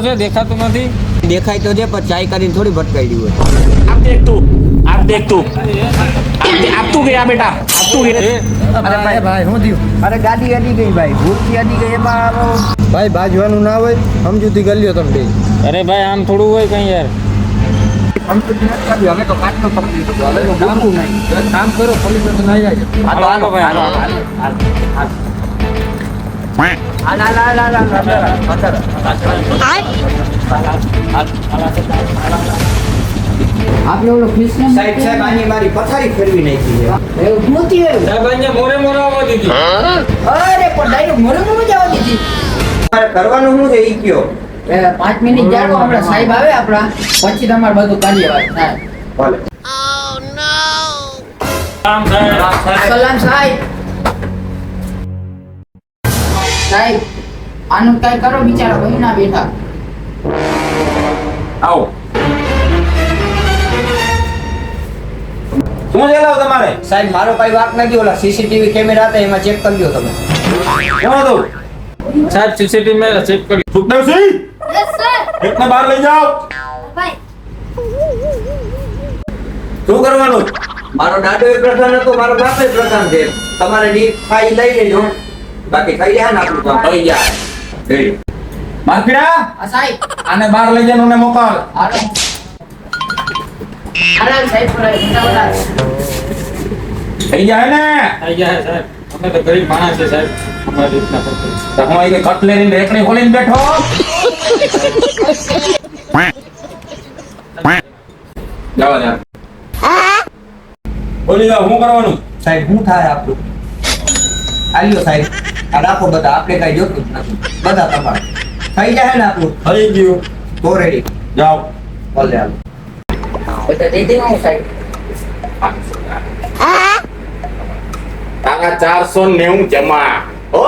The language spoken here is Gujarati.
છે દેખાતું નથી. દેખાય તો છે પણ ચાય કરીને થોડી ભટકાઈ હોય. आप देख तू अब तू गया बेटा अब तू गया અરે ભાઈ હું થયું? અરે ગાડી અડી ગઈ ભાઈ, ભૂતથી અડી ગઈ. એમાં ભાઈ બાજવાનું ના હોય, સમજૂતી કરી લ્યો તમે બે. અરે ભાઈ આમ થોડું હોય કઈ યાર. સમજૂતી નથી કરવી, અમે તો કાચનો પકડી તો હવે તો ગામડું નહીં. કામ કરો, પોલીસ તો નહીં આવી. હાલો ભાઈ હાલો. આપણે ઓલો કૃષ્ણ સાહેબ સાહેબ આની મારી પથારી ફેરવી નાખી છે. એવું નહોતી એવું. સાહેબ અહીંયા મોરે આવવા દીધી. અરે પણ ડાયરેક્ટ મોરે જવા દીધી. તમારે કરવાનું શું છે ઈ કયો? 5 મિનિટ જાગો, હમણાં સાહેબ આવે આપણા, પછી તમારે બધું કાર્યવાહી થાય. ભલે. આમ સાહેબ. સલામ સાહેબ. સાહેબ આનું કઈ કરો, બિચારા બહેના બેઠા. आओ શું છે લાવ તમારે સાહેબ મારો કઈ વાત નથી. ઓલા સીસીટીવી કેમેરા હતા એમાં ચેક કરી લ્યો તમે. કોણ હતું સાહેબ સીસીટીવી મેં ચેક કરી. સુખદેવસિંહ यस सर એકને બહાર લઈ જાઓ भाई શું કરવાનું મારો દાદો એ પ્રધાન હતો, મારો બાપ એ પ્રધાન છે. તમારે ની ફાઈલ લઈ લેજો, બાકી થઈ જાય ને આપણું કામ. થઈ જાય રેડી માર્કીડા આ સાહેબ આને બહાર લઈ જઈને મને મોકલ હાલો હાલો સાહેબ ફટાફટ. થઈ જાય ને થઈ ગયા સાહેબ. અમે તો ગરીબ માણસ છે સાહેબ. અમારી રીતના કરતો. તો હું અહીં કટલેરી ને રેકડી ખોલીને બેઠો જવા દે બોલી જાઓ શું કરવાનું સાહેબ શું થાય આપણું? આલ્યો સાહેબ, આ રાખો બધા, આપણે કઈ જોતું જ નથી. બધા તમારે થઈ જાય ને આપણું થઈ ગયું તો રેડી. જાઓ ભલે હાલો. બધા દીધી હું સાહેબ. તારા 490 જમા હો